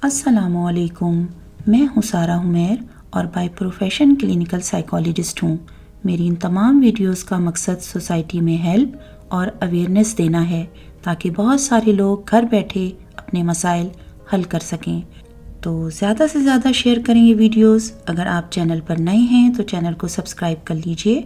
السلام علیکم، میں ہوں سارہ حمیر اور بائی پروفیشن کلینکل سائیکالوجسٹ ہوں۔ میری ان تمام ویڈیوز کا مقصد سوسائٹی میں ہیلپ اور اویئرنیس دینا ہے تاکہ بہت سارے لوگ گھر بیٹھے اپنے مسائل حل کر سکیں۔ تو زیادہ سے زیادہ شیئر کریں یہ ویڈیوز۔ اگر آپ چینل پر نئے ہیں تو چینل کو سبسکرائب کر لیجئے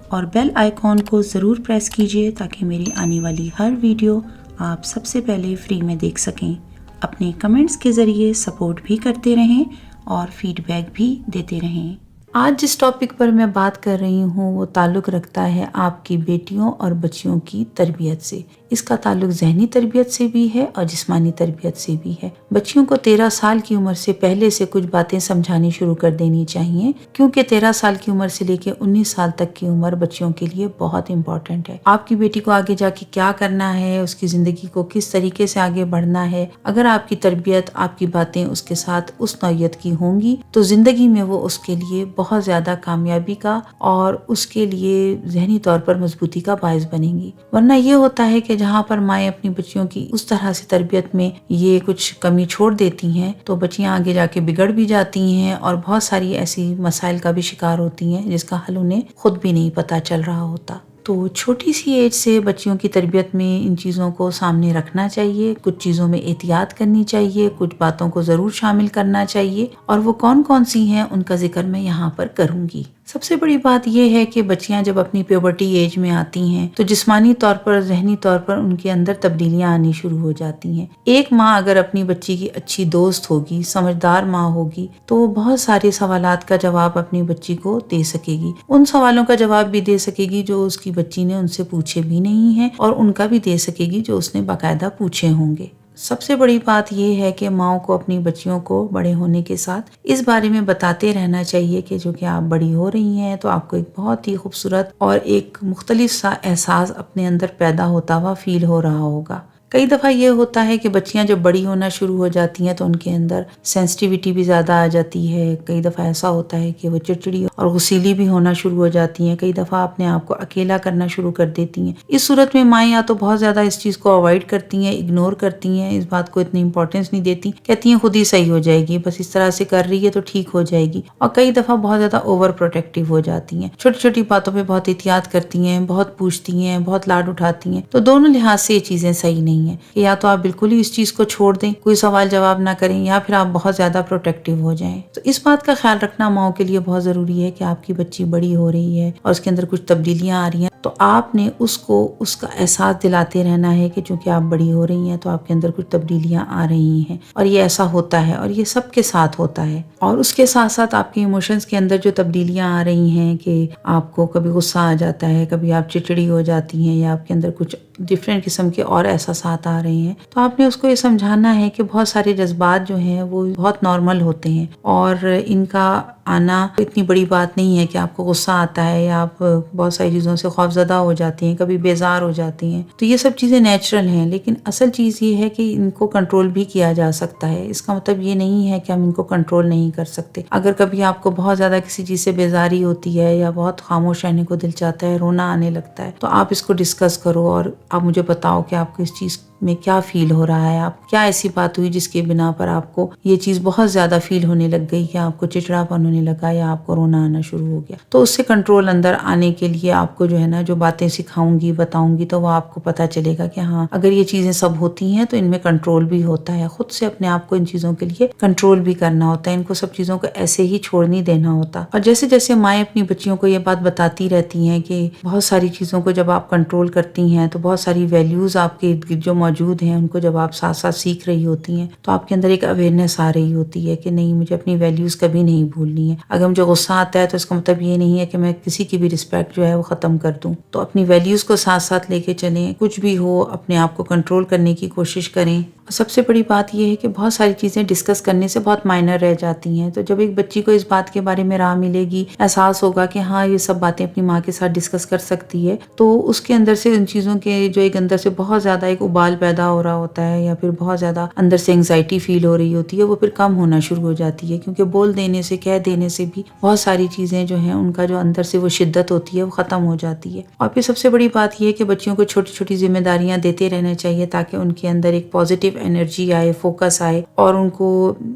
اور بیل آئیکن کو ضرور پریس کیجئے تاکہ میری آنے والی ہر ویڈیو آپ سب سے پہلے فری میں دیکھ سکیں۔ اپنے کمنٹس کے ذریعے سپورٹ بھی کرتے رہیں اور فیڈ بیک بھی دیتے رہیں۔ آج جس ٹاپک پر میں بات کر رہی ہوں وہ تعلق رکھتا ہے آپ کی بیٹیوں اور بچیوں کی تربیت سے۔ اس کا تعلق ذہنی تربیت سے بھی ہے اور جسمانی تربیت سے بھی ہے۔ بچیوں کو 13 سال کی عمر سے پہلے سے کچھ باتیں سمجھانی شروع کر دینی چاہیے، کیونکہ 13 سال کی عمر سے لے کے 19 سال تک کی عمر بچیوں کے لیے بہت امپورٹنٹ ہے۔ آپ کی بیٹی کو آگے جا کے کیا کرنا ہے، اس کی زندگی کو کس طریقے سے آگے بڑھنا ہے، اگر آپ کی تربیت، آپ کی باتیں اس کے ساتھ اس نوعیت کی ہوں گی تو زندگی میں وہ اس کے لیے بہت زیادہ کامیابی کا اور اس کے لیے ذہنی طور پر مضبوطی کا باعث بنے گی۔ ورنہ یہ ہوتا ہے کہ جہاں پر مائیں اپنی بچیوں کی اس طرح سے تربیت میں یہ کچھ کمی چھوڑ دیتی ہیں تو بچیاں آگے جا کے بگڑ بھی جاتی ہیں اور بہت ساری ایسی مسائل کا بھی شکار ہوتی ہیں جس کا حل انہیں خود بھی نہیں پتہ چل رہا ہوتا۔ تو چھوٹی سی ایج سے بچیوں کی تربیت میں ان چیزوں کو سامنے رکھنا چاہیے، کچھ چیزوں میں احتیاط کرنی چاہیے، کچھ باتوں کو ضرور شامل کرنا چاہیے، اور وہ کون کون سی ہیں ان کا ذکر میں یہاں پر کروں گی۔ سب سے بڑی بات یہ ہے کہ بچیاں جب اپنی پیوبرٹی ایج میں آتی ہیں تو جسمانی طور پر، ذہنی طور پر ان کے اندر تبدیلیاں آنی شروع ہو جاتی ہیں۔ ایک ماں اگر اپنی بچی کی اچھی دوست ہوگی، سمجھدار ماں ہوگی تو وہ بہت سارے سوالات کا جواب اپنی بچی کو دے سکے گی، ان سوالوں کا جواب بھی دے سکے گی جو اس کی بچی نے ان سے پوچھے بھی نہیں ہیں، اور ان کا بھی دے سکے گی جو اس نے باقاعدہ پوچھے ہوں گے۔ سب سے بڑی بات یہ ہے کہ ماؤں کو اپنی بچیوں کو بڑے ہونے کے ساتھ اس بارے میں بتاتے رہنا چاہیے کہ جو کہ آپ بڑی ہو رہی ہیں تو آپ کو ایک بہت ہی خوبصورت اور ایک مختلف سا احساس اپنے اندر پیدا ہوتا ہوا فیل ہو رہا ہوگا۔ کئی دفعہ یہ ہوتا ہے کہ بچیاں جب بڑی ہونا شروع ہو جاتی ہیں تو ان کے اندر سینسٹیوٹی بھی زیادہ آ جاتی ہے۔ کئی دفعہ ایسا ہوتا ہے کہ وہ چڑچڑی اور غصیلی بھی ہونا شروع ہو جاتی ہیں۔ کئی دفعہ اپنے آپ کو اکیلا کرنا شروع کر دیتی ہیں۔ اس صورت میں مائیں یا تو بہت زیادہ اس چیز کو اوائڈ کرتی ہیں، اگنور کرتی ہیں، اس بات کو اتنی امپورٹنس نہیں دیتی، کہتی ہیں خود ہی صحیح ہو جائے گی، بس اس طرح سے کر رہی ہے تو ٹھیک ہو جائے گی، اور کئی دفعہ بہت زیادہ اوور پروٹیکٹیو ہو جاتی ہیں، چھوٹی چھوٹی باتوں پہ بہت احتیاط کرتی ہیں، بہت پوچھتی ہیں، بہت لاڈ اٹھاتی ہیں۔ تو دونوں لحاظ سے یہ چیزیں صحیح نہیں ہیں کہ یا تو آپ بالکل ہی اس چیز کو چھوڑ دیں، کوئی سوال جواب نہ کریں، یا پھر آپ بہت زیادہ پروٹیکٹیو ہو جائیں۔ تو اس بات کا خیال رکھنا ماؤں کے لیے بہت ضروری ہے کہ آپ کی بچی بڑی ہو رہی ہے اور اس کے اندر کچھ تبدیلیاں آ رہی ہیں تو آپ نے اس کو اس کا احساس دلاتے رہنا ہے کہ چونکہ آپ بڑی ہو رہی ہیں تو آپ کے اندر کچھ تبدیلیاں آ رہی ہیں، اور یہ ایسا ہوتا ہے اور یہ سب کے ساتھ ہوتا ہے۔ اور اس کے ساتھ ساتھ آپ کے ایموشنز کے اندر جو تبدیلیاں آ رہی ہیں کہ آپ کو کبھی غصہ آ جاتا ہے، کبھی آپ چڑچڑی ہو جاتی ہیں، یا آپ کے اندر کچھ ڈفرینٹ قسم کے اور احساسات آ رہے ہیں، تو آپ نے اس کو یہ سمجھانا ہے کہ بہت سارے جذبات جو ہیں وہ بہت نارمل ہوتے ہیں اور ان کا آنا اتنی بڑی بات نہیں ہے کہ آپ کو غصہ آتا ہے یا آپ بہت ساری چیزوں سے خوفزدہ ہو جاتی ہیں، کبھی بیزار ہو جاتی ہیں، تو یہ سب چیزیں نیچرل ہیں، لیکن اصل چیز یہ ہے کہ ان کو کنٹرول بھی کیا جا سکتا ہے۔ اس کا مطلب یہ نہیں ہے کہ ہم ان کو کنٹرول نہیں کر سکتے۔ اگر کبھی آپ کو بہت زیادہ کسی چیز سے بیزاری ہوتی ہے یا بہت خاموش رہنے کو دل چاہتا ہے، رونا آنے لگتا ہے، تو آپ اس کو ڈسکس کرو اور آپ مجھے بتاؤ کہ آپ کو اس چیز میں کیا فیل ہو رہا ہے، آپ کیا ایسی بات ہوئی جس کے بنا پر آپ کو یہ چیز بہت زیادہ فیل ہونے لگ گئی کہ آپ کو چڑچڑاپن ہونے لگا یا آپ کو رونا آنا شروع ہو گیا۔ تو اس سے کنٹرول اندر آنے کے لیے آپ کو جو ہے نا جو باتیں سکھاؤں گی، بتاؤں گی، تو وہ آپ کو پتہ چلے گا کہ ہاں اگر یہ چیزیں سب ہوتی ہیں تو ان میں کنٹرول بھی ہوتا ہے۔ خود سے اپنے آپ کو ان چیزوں کے لیے کنٹرول بھی کرنا ہوتا ہے، ان کو سب چیزوں کو ایسے ہی چھوڑ نہیں دینا ہوتا۔ اور جیسے جیسے مائیں اپنی بچیوں کو یہ بات بتاتی رہتی ہیں کہ بہت ساری چیزوں کو جب آپ کنٹرول کرتی ہیں تو بہت ساری ویلیوز آپ کے ارد گرد جو موجود ہیں ان کو جب آپ ساتھ ساتھ سیکھ رہی ہوتی ہیں تو آپ کے اندر ایک اویئرنیس آ رہی ہوتی ہے کہ نہیں، مجھے اپنی ویلیوز کبھی نہیں بھولنی ہے۔ اگر مجھے غصہ آتا ہے تو اس کا مطلب یہ نہیں ہے کہ میں کسی کی بھی رسپیکٹ جو ہے وہ ختم کر دوں، تو اپنی ویلیوز کو ساتھ ساتھ لے کے چلیں، کچھ بھی ہو اپنے آپ کو کنٹرول کرنے کی کوشش کریں۔ سب سے بڑی بات یہ ہے کہ بہت ساری چیزیں ڈسکس کرنے سے بہت مائنر رہ جاتی ہیں، تو جب ایک بچی کو اس بات کے بارے میں راہ ملے گی، احساس ہوگا کہ ہاں یہ سب باتیں اپنی ماں کے ساتھ ڈسکس کر سکتی ہے، تو اس کے اندر سے ان چیزوں کے جو ایک اندر سے بہت زیادہ ایک ابال پیدا ہو رہا ہوتا ہے یا پھر بہت زیادہ اندر سے انگزائٹی فیل ہو رہی ہوتی ہے، وہ پھر کم ہونا شروع ہو جاتی ہے، کیونکہ بول دینے سے، کہہ دینے سے بھی بہت ساری چیزیں جو ہیں ان کا جو اندر سے وہ شدت ہوتی ہے وہ ختم ہو جاتی ہے۔ اور پھر سب سے بڑی بات یہ ہے کہ بچیوں کو چھوٹی چھوٹی ذمہ داریاں دیتے رہنا چاہیے تاکہ ان کے اندر ایک پازیٹیو انرجی آئے، فوکس آئے اور ان کو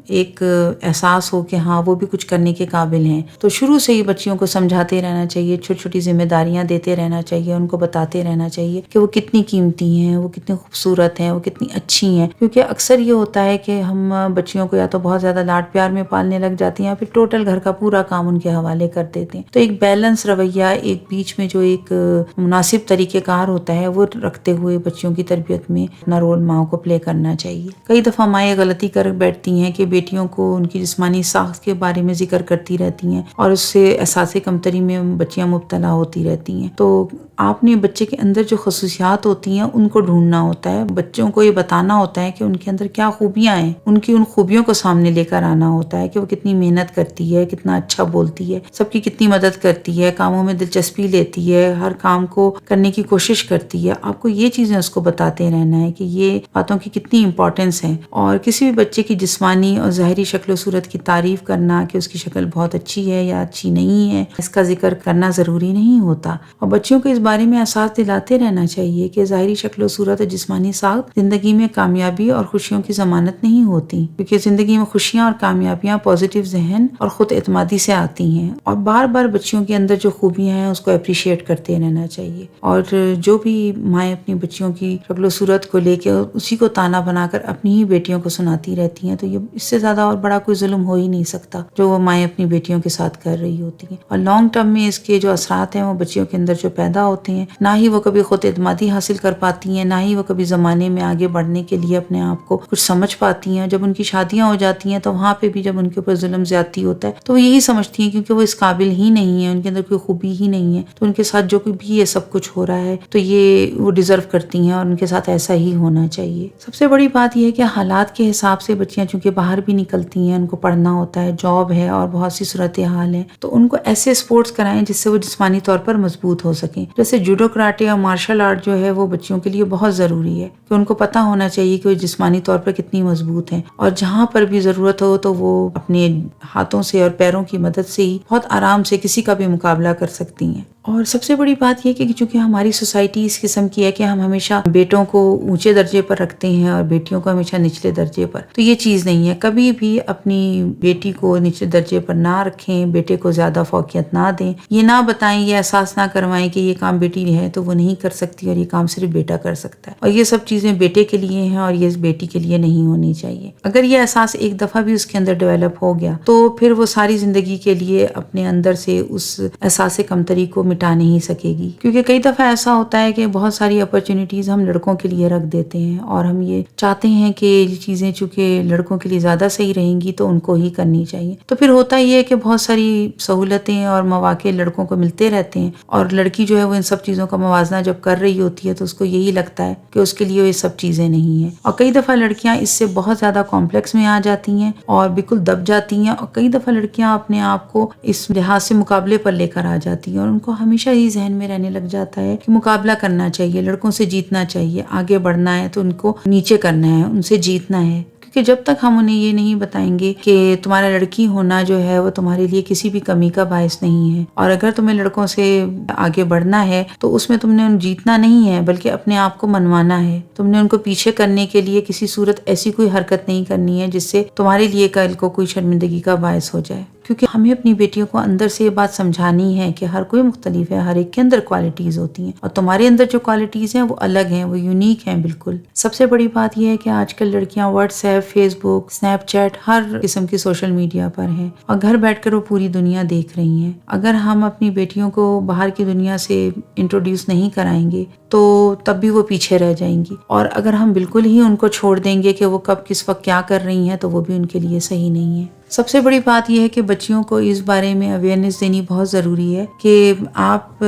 ایک احساس ہو کہ ہاں وہ بھی کچھ کرنے کے قابل ہیں. تو شروع سے ہی بچیوں کو سمجھاتے رہنا چاہیے، چھوٹی چھوٹی ذمہ داریاں دیتے رہنا چاہیے، ان کو بتاتے رہنا چاہیے کہ وہ کتنی قیمتی ہیں، وہ کتنی خوبصورت ہیں، وہ کتنی اچھی ہیں. کیونکہ اکثر یہ ہوتا ہے کہ ہم بچیوں کو یا تو بہت زیادہ لاڈ پیار میں پالنے لگ جاتی ہیں یا پھر ٹوٹل گھر کا پورا کام ان کے حوالے کر دیتے ہیں. تو ایک بیلنس رویہ، ایک بیچ میں جو ایک مناسب طریقہ کار ہوتا ہے وہ رکھتے ہوئے بچیوں کی تربیت میں اپنا رول ماں کو پلے کرنا چاہیے. کئی دفعہ مائیں غلطی کر بیٹھتی ہیں کہ بیٹیوں کو ان کی جسمانی ساخت کے بارے میں ذکر کرتی رہتی ہیں اور اس سے احساس کمتری میں بچیاں مبتلا ہوتی رہتی ہیں. تو آپ نے بچے کے اندر جو خصوصیات ہوتی ہیں ان کو ڈھونڈنا ہوتا ہے، بچوں کو یہ بتانا ہوتا ہے کہ ان کے اندر کیا خوبیاں ہیں، ان خوبیوں کو سامنے لے کر آنا ہوتا ہے کہ وہ کتنی محنت کرتی ہے، کتنا اچھا بولتی ہے، سب کی کتنی مدد کرتی ہے، کاموں میں دلچسپی لیتی ہے، ہر کام کو کرنے کی کوشش کرتی ہے. آپ کو یہ چیزیں اس کو بتاتے رہنا ہے کہ یہ باتوں کی کتنی امپورٹنس ہے. اور کسی بھی بچے کی جسمانی اور ظاہری شکل و صورت کی تعریف کرنا کہ اس کی شکل بہت اچھی ہے یا اچھی نہیں ہے، اس کا ذکر کرنا ضروری نہیں ہوتا. اور بچوں کو اس بارے میں احساس دلاتے رہنا چاہیے کہ ظاہری شکل و صورت اور جسمانی ساخت زندگی میں کامیابی اور خوشیوں کی ضمانت نہیں ہوتی، کیونکہ زندگی میں خوشیاں اور کامیابیاں پازیٹیو ذہن اور خود اعتمادی سے آتی ہیں. اور بار بار بچیوں کے اندر جو خوبیاں ہیں اس کو اپریشیٹ کرتے رہنا چاہیے. اور جو بھی مائیں اپنی بچیوں کی شکل و صورت کو لے کے اسی کو تانا بنا کر اپنی ہی بیٹیوں کو سناتی رہتی ہیں تو یہ اس سے زیادہ اور بڑا کوئی ظلم ہو ہی نہیں سکتا جو وہ مائیں اپنی بیٹیوں کے ساتھ کر رہی ہوتی ہیں. اور لانگ ٹرم میں اس کے جو اثرات ہیں وہ بچیوں کے اندر جو پیدا ہوتے ہیں، نہ ہی وہ کبھی خود اعتمادی حاصل کر پاتی ہیں، نہ ہی وہ کبھی زمانے میں آگے بڑھنے کے لیے اپنے آپ کو کچھ سمجھ پاتی ہیں. جب ان کی شادیاں ہو جاتی ہیں تو وہاں پہ بھی جب ان کے اوپر ظلم زیادتی ہوتا ہے تو وہ یہی سمجھتی ہیں کیونکہ وہ اس قابل ہی نہیں ہے، ان کے اندر کوئی خوبی ہی نہیں ہے، تو ان کے ساتھ جو بھی یہ سب کچھ ہو رہا ہے تو یہ وہ ڈیزرو کرتی ہیں اور ان کے ساتھ ایسا ہی ہونا چاہیے. سب سے بڑی بات یہ ہے کہ حالات کے حساب سے بچیاں چونکہ باہر بھی نکلتی ہیں، ان کو پڑھنا ہوتا ہے، جاب ہے اور بہت سی صورتحال ہیں، تو ان کو ایسے اسپورٹس کرائیں جس سے وہ جسمانی طور پر مضبوط ہو سکیں. جیسے جوڈو، کراٹے اور مارشل آرٹ جو ہے وہ بچیوں کے لیے بہت ضروری ہے کہ ان کو پتہ ہونا چاہیے کہ وہ جسمانی طور پر کتنی مضبوط ہیں اور جہاں پر بھی ضرورت ہو تو وہ اپنے ہاتھوں سے اور پیروں کی مدد سے ہی بہت آرام سے کسی کا بھی مقابلہ کر سکتی ہیں. اور سب سے بڑی بات یہ کہ چونکہ ہماری سوسائٹی اس قسم کی ہے کہ ہم ہمیشہ بیٹوں کو اونچے درجے پر رکھتے ہیں اور بیٹیوں کو ہمیشہ نچلے درجے پر، تو یہ چیز نہیں ہے. کبھی بھی اپنی بیٹی کو نچلے درجے پر نہ رکھیں، بیٹے کو زیادہ فوقیت نہ دیں، یہ نہ بتائیں، یہ احساس نہ کروائیں کہ یہ کام بیٹی ہے تو وہ نہیں کر سکتی اور یہ کام صرف بیٹا کر سکتا ہے اور یہ سب چیزیں بیٹے کے لیے ہیں اور یہ بیٹی کے لیے نہیں ہونی چاہیے. اگر یہ احساس ایک دفعہ بھی اس کے اندر ڈیولپ ہو گیا تو پھر وہ ساری زندگی کے لیے اپنے اندر سے اس احساس کمتری کو مٹا نہیں سکے گی. کیونکہ کئی دفعہ ایسا ہوتا ہے کہ بہت ساری اپرچونٹیز ہم لڑکوں کے لیے رکھ دیتے ہیں اور ہم یہ چاہتے ہیں کہ یہ چیزیں چونکہ لڑکوں کے لیے زیادہ صحیح رہیں گی تو ان کو ہی کرنی چاہیے. تو پھر ہوتا یہ ہے کہ بہت ساری سہولتیں اور مواقع لڑکوں کو ملتے رہتے ہیں اور لڑکی جو ہے وہ ان سب چیزوں کا موازنہ جب کر رہی ہوتی ہے تو اس کو یہی لگتا ہے کہ اس کے لیے یہ سب چیزیں نہیں ہیں. اور کئی دفعہ لڑکیاں اس سے بہت زیادہ کمپلیکس میں آ جاتی ہیں اور بالکل دب جاتی ہیں اور کئی دفعہ لڑکیاں اپنے آپ کو اس لحاظ سے مقابلے پر لے کر آ جاتی ہیں اور ان کو ہمیشہ ہی ذہن میں رہنے لگ جاتا ہے کہ مقابلہ کرنا چاہیے، لڑکوں سے جیتنا چاہیے، آگے بڑھنا ہے تو ان کو نیچے کرنا ہے، ان سے جیتنا ہے. کیونکہ جب تک ہم انہیں یہ نہیں بتائیں گے کہ تمہارا لڑکی ہونا جو ہے وہ تمہارے لیے کسی بھی کمی کا باعث نہیں ہے اور اگر تمہیں لڑکوں سے آگے بڑھنا ہے تو اس میں تم نے ان جیتنا نہیں ہے بلکہ اپنے آپ کو منوانا ہے. تم نے ان کو پیچھے کرنے کے لیے کسی صورت ایسی کوئی حرکت نہیں کرنی ہے جس سے تمہارے لیے کل کو کوئی شرمندگی کا باعث ہو جائے. کیونکہ ہمیں اپنی بیٹیوں کو اندر سے یہ بات سمجھانی ہے کہ ہر کوئی مختلف ہے، ہر ایک کے اندر کوالٹیز ہوتی ہیں اور تمہارے اندر جو کوالٹیز ہیں وہ الگ ہیں، وہ یونیک ہیں بالکل. سب سے بڑی بات یہ ہے کہ آج کل لڑکیاں واٹس ایپ، فیس بک، اسنیپ چیٹ، ہر قسم کی سوشل میڈیا پر ہیں اور گھر بیٹھ کر وہ پوری دنیا دیکھ رہی ہیں. اگر ہم اپنی بیٹیوں کو باہر کی دنیا سے انٹروڈیوس نہیں کرائیں گے تو تب بھی وہ پیچھے رہ جائیں گی اور اگر ہم بالکل ہی ان کو چھوڑ دیں گے کہ وہ کب کس وقت کیا کر رہی ہیں تو وہ بھی ان کے لیے صحیح نہیں ہے. سب سے بڑی بات یہ ہے کہ بچیوں کو اس بارے میں اویئرنیس دینی بہت ضروری ہے کہ آپ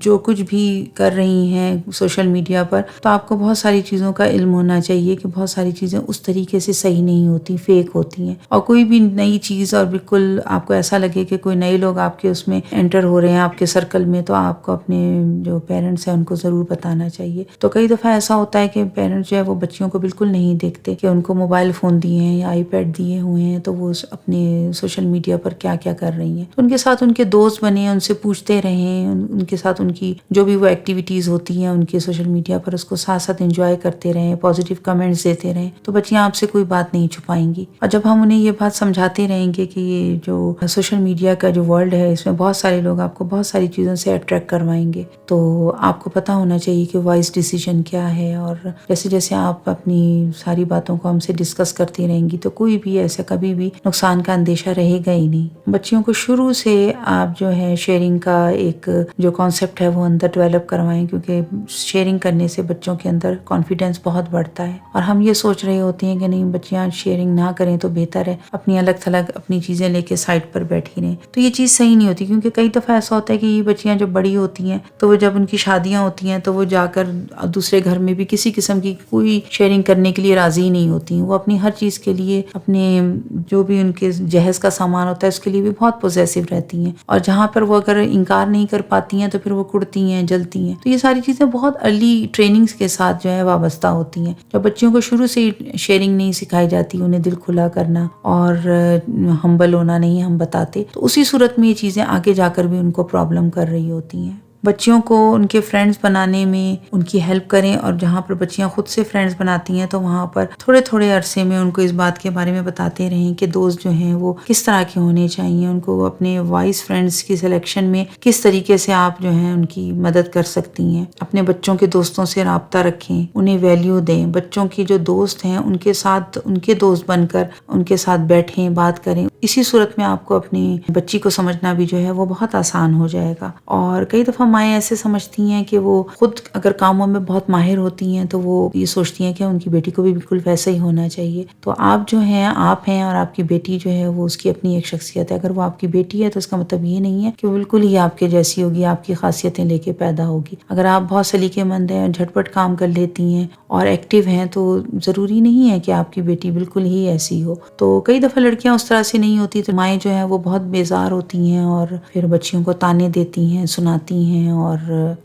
جو کچھ بھی کر رہی ہیں سوشل میڈیا پر تو آپ کو بہت ساری چیزوں کا علم ہونا چاہیے کہ بہت ساری چیزیں اس طریقے سے صحیح نہیں ہوتی، فیک ہوتی ہیں. اور کوئی بھی نئی چیز اور بالکل آپ کو ایسا لگے کہ کوئی نئے لوگ آپ کے اس میں انٹر ہو رہے ہیں آپ کے سرکل میں تو آپ کو اپنے جو پیرنٹس ہیں ان کو ضرور بتانا چاہیے. تو کئی دفعہ ایسا ہوتا ہے کہ پیرنٹس جو ہے وہ بچیوں کو بالکل نہیں دیکھتے کہ ان کو موبائل فون دیے ہیں یا آئی پیڈ دیے ہوئے ہیں تو وہ اپنے سوشل میڈیا پر کیا کیا کر رہی ہیں. تو ان کے ساتھ ان کے دوست بنے، ان سے پوچھتے رہیں، ان کے ساتھ ان کی جو بھی وہ ایکٹیویٹیز ہوتی ہیں ان کے سوشل میڈیا پر اس کو ساتھ ساتھ انجوائے کرتے رہیں، پازیٹیو کمنٹس دیتے رہیں، تو بچیاں آپ سے کوئی بات نہیں چھپائیں گی. اور جب ہم انہیں یہ بات سمجھاتے رہیں گے کہ یہ جو سوشل میڈیا کا جو ورلڈ ہے اس میں بہت سارے لوگ آپ کو بہت ساری چیزوں سے اٹریکٹ کروائیں گے، تو آپ کو پتہ ہونا چاہیے کہ وائز ڈیسیجن کیا ہے. اور جیسے جیسے آپ اپنی ساری باتوں کو ہم سے ڈسکس کرتی رہیں گی تو کوئی بھی ایسا کبھی بھی نقصان کا اندیشہ رہے گا ہی نہیں. بچیوں کو شروع سے آپ جو ہے شیئرنگ کا ایک جو کانسیپٹ ہے وہ اندر ڈیولپ کروائیں، کیونکہ شیئرنگ کرنے سے بچوں کے اندر کانفیڈینس بہت بڑھتا ہے. اور ہم یہ سوچ رہے ہوتے ہیں کہ نہیں بچیاں شیئرنگ نہ کریں تو بہتر ہے، اپنی الگ تھلگ اپنی چیزیں لے کے سائڈ پر بیٹھی رہیں. تو یہ چیز صحیح نہیں ہوتی، کیونکہ کئی دفعہ ایسا ہوتا ہے کہ یہ بچیاں جب بڑی ہوتی ہیں تو وہ جب ان کی شادیاں ہوتی ہیں تو وہ جا کر دوسرے گھر میں بھی کسی قسم کی کوئی شیئرنگ کرنے کے لیے راضی نہیں ہوتی ہیں. وہ اپنی ہر چیز کے لیے، اپنے جو بھی ان کے جہیز کا سامان ہوتا ہے اس کے لیے بھی بہت پوزیسو رہتی ہیں، اور جہاں پر وہ اگر انکار نہیں کر پاتی ہیں تو پھر وہ کڑتی ہیں، جلتی ہیں. تو یہ ساری چیزیں بہت ارلی ٹریننگز کے ساتھ جو ہے وابستہ ہوتی ہیں. جب بچیوں کو شروع سے شیئرنگ نہیں سکھائی جاتی، انہیں دل کھلا کرنا اور ہمبل ہونا نہیں ہم بتاتے، تو اسی صورت میں یہ چیزیں آگے جا کر بھی ان کو پرابلم کر رہی ہوتی ہیں. بچیوں کو ان کے فرینڈز بنانے میں ان کی ہیلپ کریں، اور جہاں پر بچیاں خود سے فرینڈز بناتی ہیں تو وہاں پر تھوڑے تھوڑے عرصے میں ان کو اس بات کے بارے میں بتاتے رہیں کہ دوست جو ہیں وہ کس طرح کے ہونے چاہیے. ان کو اپنے وائس فرینڈز کی سلیکشن میں کس طریقے سے آپ جو ہیں ان کی مدد کر سکتی ہیں. اپنے بچوں کے دوستوں سے رابطہ رکھیں، انہیں ویلیو دیں. بچوں کی جو دوست ہیں ان کے ساتھ ان کے دوست بن کر ان کے ساتھ بیٹھیں، بات کریں. اسی صورت میں آپ کو اپنی بچی کو سمجھنا بھی جو ہے وہ بہت آسان ہو جائے گا. اور کئی دفعہ مائیں ایسے سمجھتی ہیں کہ وہ خود اگر کاموں میں بہت ماہر ہوتی ہیں تو وہ یہ سوچتی ہیں کہ ان کی بیٹی کو بھی بالکل ویسا ہی ہونا چاہیے. تو آپ جو ہیں آپ ہیں، اور آپ کی بیٹی جو ہے وہ اس کی اپنی ایک شخصیت ہے. اگر وہ آپ کی بیٹی ہے تو اس کا مطلب یہ نہیں ہے کہ وہ بالکل ہی آپ کے جیسی ہوگی، آپ کی خاصیتیں لے کے پیدا ہوگی. اگر آپ بہت سلیقے مند ہیں، جھٹ پٹ کام کر لیتی ہیں اور ایکٹیو ہیں تو ضروری نہیں ہے کہ آپ کی بیٹی بالکل ہی ایسی ہو. تو کئی دفعہ لڑکیاں اس طرح سے نہیں ہوتی تو مائیں جو ہیں وہ بہت بیزار ہوتی ہیں اور پھر بچیوں کو تانے دیتی ہیں، سناتی ہیں، اور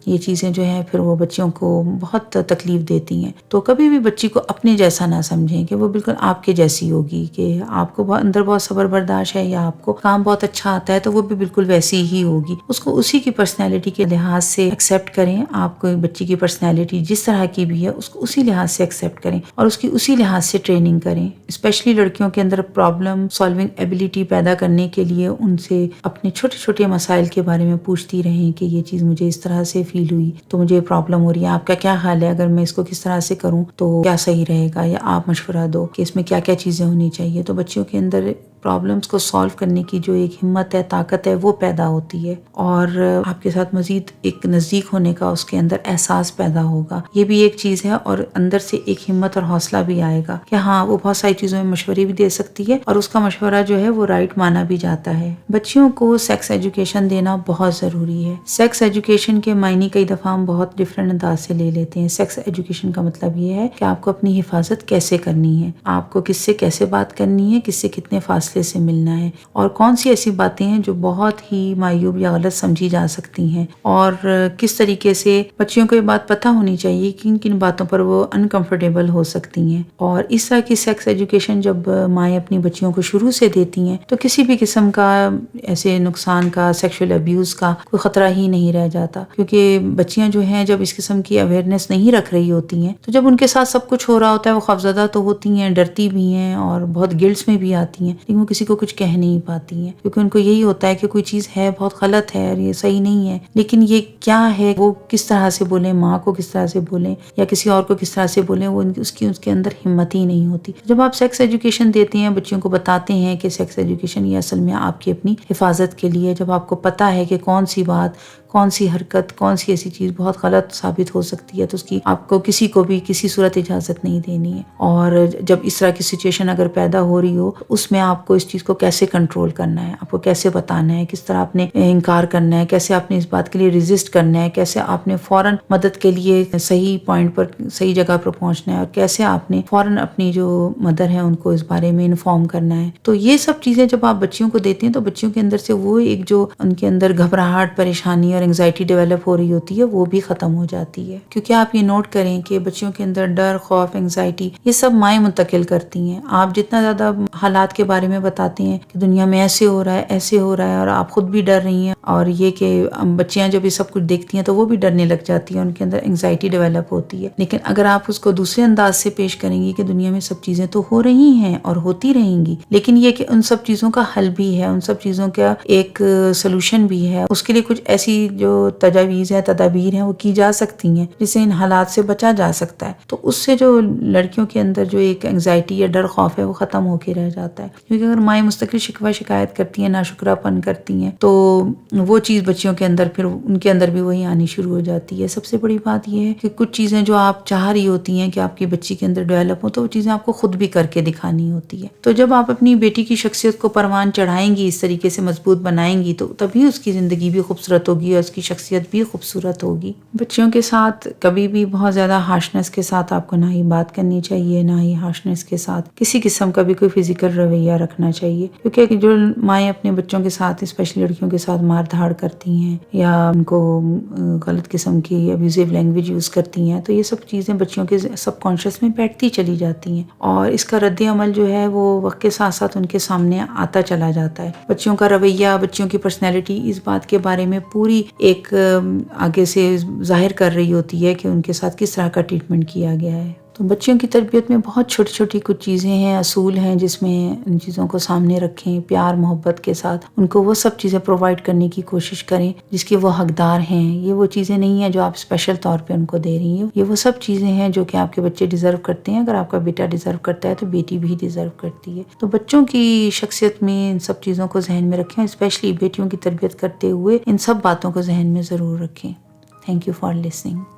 یہ چیزیں جو ہے پھر وہ بچیوں کو بہت تکلیف دیتی ہیں. تو کبھی بھی بچی کو اپنے جیسا نہ سمجھیں کہ وہ بالکل آپ کے جیسی ہوگی، کہ آپ کو اندر بہت صبر برداشت ہے یا آپ کو کام بہت اچھا آتا ہے تو وہ بھی بالکل ویسی ہی ہوگی. اس کو اسی کی پرسنالٹی کے لحاظ سے ایکسیپٹ کریں. آپ کو بچی کی پرسنالٹی جس طرح کی بھی ہے اس کو اسی لحاظ سے ایکسیپٹ کریں اور اس کی اسی لحاظ سے ٹریننگ کریں. اسپیشلی لڑکیوں کے اندر پرابلم سالونگ ایبلٹی پیدا کرنے کے لیے ان سے اپنے چھوٹے چھوٹے مسائل کے بارے میں پوچھتی رہیں کہ یہ چیز مجھے اس طرح سے فیل ہوئی تو مجھے پرابلم ہو رہی ہے، آپ کا کیا خیال ہے، اگر میں اس کو کس طرح سے کروں تو کیا صحیح رہے گا، یا آپ مشورہ دو کہ اس میں کیا کیا چیزیں ہونی چاہیے. تو بچیوں کے اندر پرابلمس کو سالو کرنے کی جو ایک ہمت ہے، طاقت ہے، وہ پیدا ہوتی ہے، اور آپ کے ساتھ مزید ایک نزدیک ہونے کا اس کے اندر احساس پیدا ہوگا. یہ بھی ایک چیز ہے، اور اندر سے ایک ہمت اور حوصلہ بھی آئے گا کہ ہاں وہ بہت ساری چیزوں میں مشورے بھی دے سکتی ہے اور اس کا مشورہ جو ہے وہ رائٹ مانا بھی جاتا ہے. بچیوں کو سیکس ایجوکیشن دینا بہت ضروری ہے. سیکس ایجوکیشن کے معنی کئی دفعہ ہم بہت ڈفرینٹ انداز سے لے لیتے ہیں. سیکس ایجوکیشن کا مطلب یہ ہے کہ آپ کو اپنی حفاظت کیسے کرنی ہے، آپ کو کس سے کیسے بات کرنی ہے، کس سے کتنے فاصلے سے ملنا ہے، اور کون سی ایسی باتیں ہیں جو بہت ہی معیوب یا غلط سمجھی جا سکتی ہیں، اور کس طریقے سے بچیوں کو یہ بات پتہ ہونی چاہیے کہ کن کن باتوں پر وہ انکمفرٹیبل ہو سکتی ہیں. اور اس طرح کی سیکس ایجوکیشن جب مائیں اپنی بچیوں کو شروع سے دیتی ہیں تو کسی بھی قسم کا ایسے نقصان کا، سیکشول ابیوز کا کوئی خطرہ ہی نہیں رہ جاتا. کیونکہ بچیاں جو ہیں جب اس قسم کی اویئرنیس نہیں رکھ رہی ہوتی ہیں تو جب ان کے ساتھ سب کچھ ہو رہا ہوتا ہے وہ خوفزدہ تو ہوتی ہیں، ڈرتی بھی ہیں اور بہت گلٹس میں بھی آتی ہیں، لیکن وہ کسی کو کچھ کہہ نہیں پاتی ہیں کیونکہ ان کو یہی ہوتا ہے کہ کوئی چیز ہے بہت غلط ہے اور یہ صحیح نہیں ہے، لیکن یہ کیا ہے، وہ کس طرح سے بولیں، ماں کو کس طرح سے بولیں یا کسی اور کو کس طرح سے بولیں، وہ اس کے اندر ہمت ہی نہیں ہوتی. جب آپ سیکس ایجوکیشن دیتے ہیں، بچیوں کو بتاتے ہیں کہ سیکس ایجوکیشن یہ اصل میں آپ کی اپنی حفاظت کے لیے، جب آپ کو پتہ ہے کہ کون سی بات، کون سی حرکت، کون سی ایسی چیز بہت غلط ثابت ہو سکتی ہے تو اس کی آپ کو کسی کو بھی کسی صورت اجازت نہیں دینی ہے. اور جب اس طرح کی سچویشن اگر پیدا ہو رہی ہو اس میں آپ کو اس چیز کو کیسے کنٹرول کرنا ہے، آپ کو کیسے بتانا ہے، کس طرح آپ نے انکار کرنا ہے، کیسے آپ نے اس بات کے لیے ریزسٹ کرنا ہے، کیسے آپ نے فوراً مدد کے لیے صحیح پوائنٹ پر، صحیح جگہ پر پہنچنا ہے، اور کیسے آپ نے فوراً اپنی جو مدر ہیں ان کو اس بارے میں انفارم کرنا ہے. تو یہ سب چیزیں جب آپ بچیوں کو دیتے ہیں تو بچیوں کے اندر سے وہ ایک جو ان کے اندر گھبراہٹ، پریشانی اور انگزائٹی ڈیولپ ہو رہی ہوتی ہے وہ بھی ختم ہو جاتی ہے. کیونکہ آپ یہ نوٹ کریں کہ بچوں کے اندر ڈر، خوف، انگزائٹی یہ سب مائیں منتقل کرتی ہیں. آپ جتنا زیادہ حالات کے بارے میں بتاتے ہیں کہ دنیا میں ایسے ہو رہا ہے، ایسے ہو رہا ہے، اور آپ خود بھی ڈر رہی ہیں، اور یہ کہ بچیاں جب یہ سب کچھ دیکھتی ہیں تو وہ بھی ڈرنے لگ جاتی ہیں، ان کے اندر انگزائٹی ڈیولپ ہوتی ہے. لیکن اگر آپ اس کو دوسرے انداز سے پیش کریں گی کہ دنیا میں سب چیزیں تو ہو رہی ہیں اور ہوتی رہیں گی، لیکن یہ کہ ان سب چیزوں کا حل بھی ہے، ان سب چیزوں کا ایک سلوشن بھی ہے، اس کے لیے کچھ ایسی جو تجاویز ہیں، تدابیر ہیں وہ کی جا سکتی ہیں جس سے ان حالات سے بچا جا سکتا ہے. تو اس سے جو لڑکیوں کے اندر جو ایک انگزائٹی یا ڈر خوف ہے وہ ختم ہو کے رہ جاتا ہے. کیونکہ اگر مائیں مستقل شکوہ شکایت کرتی ہیں، ناشکرا پن کرتی ہیں، تو وہ چیز بچیوں کے اندر پھر ان کے اندر بھی وہی آنی شروع ہو جاتی ہے. سب سے بڑی بات یہ ہے کہ کچھ چیزیں جو آپ چاہ رہی ہوتی ہیں کہ آپ کی بچی کے اندر ڈیولپ ہو، تو وہ چیزیں آپ کو خود بھی کر کے دکھانی ہوتی ہے. تو جب آپ اپنی بیٹی کی شخصیت کو پروان چڑھائیں گی، اس طریقے سے مضبوط بنائیں گی، تو تبھی اس کی زندگی بھی خوبصورت ہوگی اور اس کی شخصیت بھی خوبصورت ہوگی. بچیوں کے ساتھ کبھی بھی بہت زیادہ ہارشنس کے ساتھ آپ کو نہ ہی بات کرنی چاہیے، نہ ہی ہارشنس کے ساتھ کسی قسم کا بھی کوئی فزیکل رویہ رکھنا چاہیے. کیونکہ جو مائیں اپنے بچوں کے ساتھ اسپیشلی لڑکیوں کے ساتھ مار دھاڑ کرتی ہیں یا ان کو غلط قسم کی ابیوزو لینگویج یوز کرتی ہیں، تو یہ سب چیزیں بچیوں کے سب کانشیس میں بیٹھتی چلی جاتی ہیں، اور اس کا رد عمل جو ہے وہ وقت کے ساتھ ساتھ ان کے سامنے آتا چلا جاتا ہے. بچیوں کا رویہ، بچیوں کی پرسنالٹی اس بات کے بارے میں پوری ایک آگے سے ظاہر کر رہی ہوتی ہے کہ ان کے ساتھ کس طرح کا ٹریٹمنٹ کیا گیا ہے. تو بچیوں کی تربیت میں بہت چھوٹی چھوٹی کچھ چیزیں ہیں، اصول ہیں، جس میں ان چیزوں کو سامنے رکھیں، پیار محبت کے ساتھ ان کو وہ سب چیزیں پرووائڈ کرنے کی کوشش کریں جس کے وہ حقدار ہیں. یہ وہ چیزیں نہیں ہیں جو آپ اسپیشل طور پہ ان کو دے رہی ہیں، یہ وہ سب چیزیں ہیں جو کہ آپ کے بچے ڈیزرو کرتے ہیں. اگر آپ کا بیٹا ڈیزرو کرتا ہے تو بیٹی بھی ڈیزرو کرتی ہے. تو بچوں کی شخصیت میں ان سب چیزوں کو ذہن میں رکھیں، اسپیشلی بیٹیوں کی تربیت کرتے ہوئے ان سب باتوں کو ذہن میں ضرور رکھیں. Thank you for listening.